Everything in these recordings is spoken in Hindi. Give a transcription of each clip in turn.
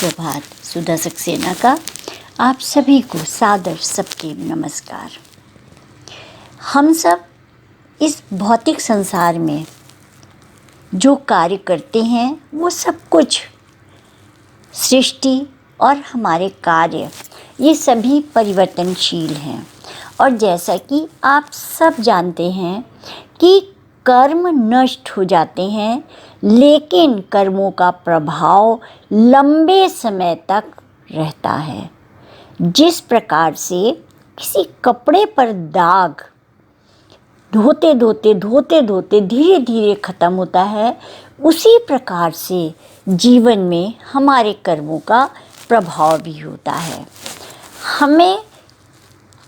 सुप्रभात। सुधा सक्सेना का आप सभी को सादर सबके नमस्कार। हम सब इस भौतिक संसार में जो कार्य करते हैं वो सब कुछ सृष्टि और हमारे कार्य ये सभी परिवर्तनशील हैं। और जैसा कि आप सब जानते हैं कि कर्म नष्ट हो जाते हैं, लेकिन कर्मों का प्रभाव लंबे समय तक रहता है। जिस प्रकार से किसी कपड़े पर दाग धोते धोते धीरे धीरे ख़त्म होता है, उसी प्रकार से जीवन में हमारे कर्मों का प्रभाव भी होता है। हमें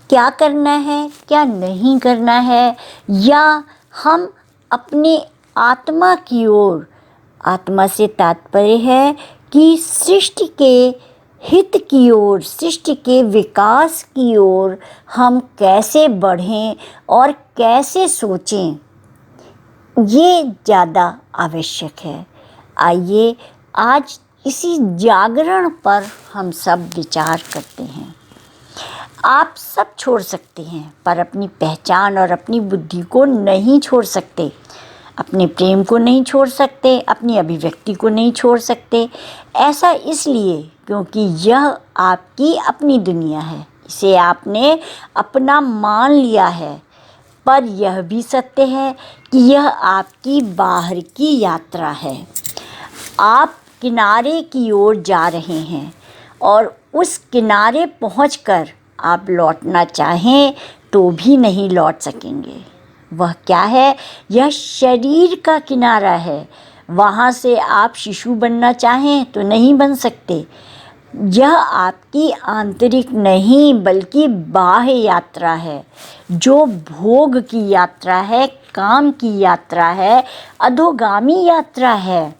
क्या करना है, क्या नहीं करना है, या हम अपने आत्मा की ओर, आत्मा से तात्पर्य है कि सृष्टि के हित की ओर, सृष्टि के विकास की ओर हम कैसे बढ़ें और कैसे सोचें, ये ज़्यादा आवश्यक है। आइए आज इसी जागरण पर हम सब विचार करते हैं। आप सब छोड़ सकते हैं, पर अपनी पहचान और अपनी बुद्धि को नहीं छोड़ सकते। अपने प्रेम को नहीं छोड़ सकते, अपनी अभिव्यक्ति को नहीं छोड़ सकते। ऐसा इसलिए क्योंकि यह आपकी अपनी दुनिया है, इसे आपने अपना मान लिया है। पर यह भी सत्य है कि यह आपकी बाहर की यात्रा है। आप किनारे की ओर जा रहे हैं और उस किनारे पहुंचकर आप लौटना चाहें तो भी नहीं लौट सकेंगे। वह क्या है? यह शरीर का किनारा है। वहाँ से आप शिशु बनना चाहें तो नहीं बन सकते। यह आपकी आंतरिक नहीं बल्कि बाह्य यात्रा है, जो भोग की यात्रा है, काम की यात्रा है, अधोगामी यात्रा है।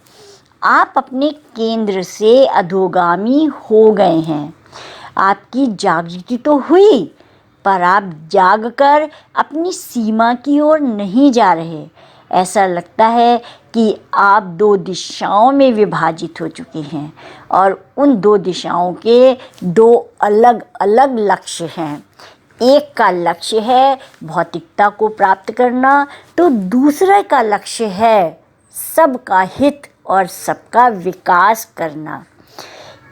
आप अपने केंद्र से अधोगामी हो गए हैं। आपकी जागृति तो हुई, पर आप जागकर अपनी सीमा की ओर नहीं जा रहे। ऐसा लगता है कि आप दो दिशाओं में विभाजित हो चुके हैं और उन दो दिशाओं के दो अलग अलग लक्ष्य हैं। एक का लक्ष्य है भौतिकता को प्राप्त करना, तो दूसरे का लक्ष्य है सबका हित और सबका विकास करना।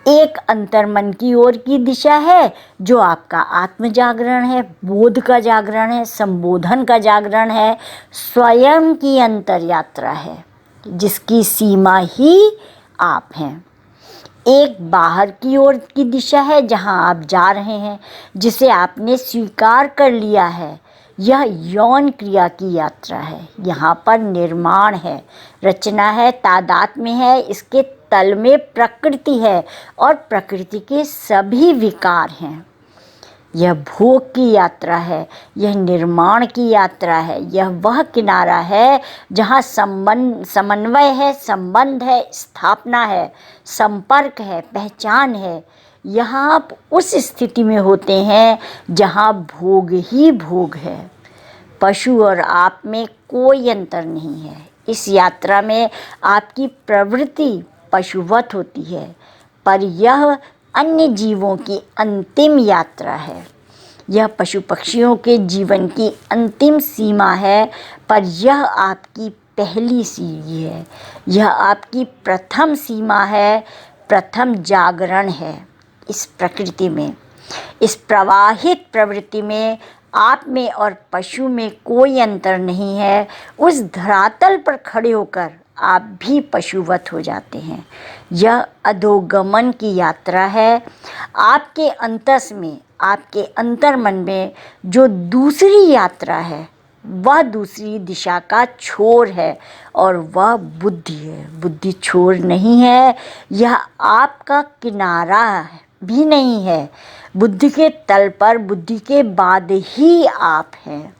एक अंतर्मन की ओर की दिशा है जो आपका आत्म जागरण है, बोध का जागरण है, संबोधन का जागरण है, स्वयं की अंतर यात्रा है, जिसकी सीमा ही आप हैं। एक बाहर की ओर की दिशा है जहां आप जा रहे हैं, जिसे आपने स्वीकार कर लिया है। यह यौन क्रिया की यात्रा है। यहाँ पर निर्माण है, रचना है, तादात्म्य है, इसके तल में प्रकृति है और प्रकृति के सभी विकार हैं। यह भोग की यात्रा है, यह निर्माण की यात्रा है। यह वह किनारा है जहाँ समन्वय है, संबंध है, स्थापना है, संपर्क है, पहचान है। यहाँ आप उस स्थिति में होते हैं जहाँ भोग ही भोग है। पशु और आप में कोई अंतर नहीं है। इस यात्रा में आपकी प्रवृत्ति पशुवत होती है, पर यह अन्य जीवों की अंतिम यात्रा है। यह पशु पक्षियों के जीवन की अंतिम सीमा है, पर यह आपकी पहली सीढ़ी है। यह आपकी प्रथम सीमा है, प्रथम जागरण है। इस प्रकृति में, इस प्रवाहित प्रवृत्ति में आप में और पशु में कोई अंतर नहीं है। उस धरातल पर खड़े होकर आप भी पशुवत हो जाते हैं। यह अधोगमन की यात्रा है। आपके अंतस में, आपके अंतर्मन में जो दूसरी यात्रा है, वह दूसरी दिशा का छोर है और वह बुद्धि है। बुद्धि छोर नहीं है, यह आपका किनारा भी नहीं है। बुद्धि के तल पर, बुद्धि के बाद ही आप हैं।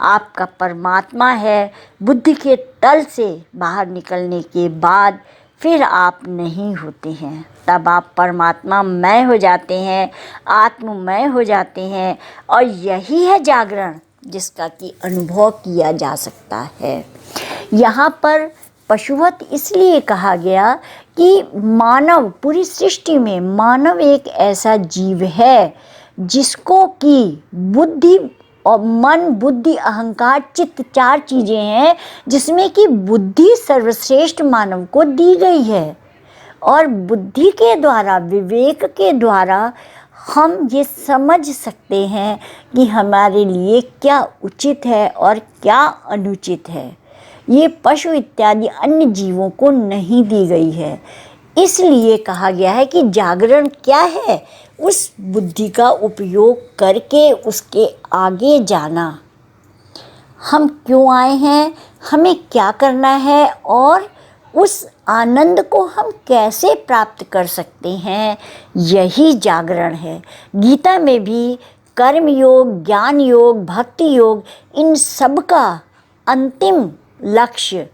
आपका परमात्मा है। बुद्धि के तल से बाहर निकलने के बाद फिर आप नहीं होते हैं। तब आप परमात्मा मय हो जाते हैं, आत्ममय हो जाते हैं। और यही है जागरण जिसका कि अनुभव किया जा सकता है। यहाँ पर पशुवत इसलिए कहा गया कि मानव, पूरी सृष्टि में मानव एक ऐसा जीव है जिसको कि बुद्धि और मन, बुद्धि, अहंकार, चित्त, 4 चीज़ें हैं जिसमें कि बुद्धि सर्वश्रेष्ठ मानव को दी गई है। और बुद्धि के द्वारा, विवेक के द्वारा हम ये समझ सकते हैं कि हमारे लिए क्या उचित है और क्या अनुचित है। ये पशु इत्यादि अन्य जीवों को नहीं दी गई है। इसलिए कहा गया है कि जागरण क्या है, उस बुद्धि का उपयोग करके उसके आगे जाना। हम क्यों आए हैं, हमें क्या करना है और उस आनंद को हम कैसे प्राप्त कर सकते हैं, यही जागरण है। गीता में भी कर्म योग, ज्ञान योग, भक्ति योग, इन सब का अंतिम लक्ष्य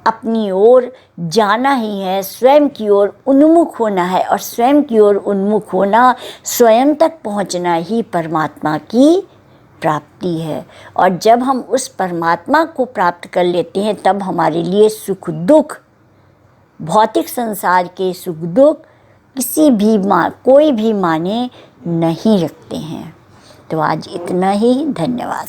अपनी ओर जाना ही है, स्वयं की ओर उन्मुख होना है। और स्वयं की ओर उन्मुख होना, स्वयं तक पहुंचना ही परमात्मा की प्राप्ति है। और जब हम उस परमात्मा को प्राप्त कर लेते हैं तब हमारे लिए सुख दुख, भौतिक संसार के सुख दुख कोई भी माने नहीं रखते हैं। तो आज इतना ही, धन्यवाद।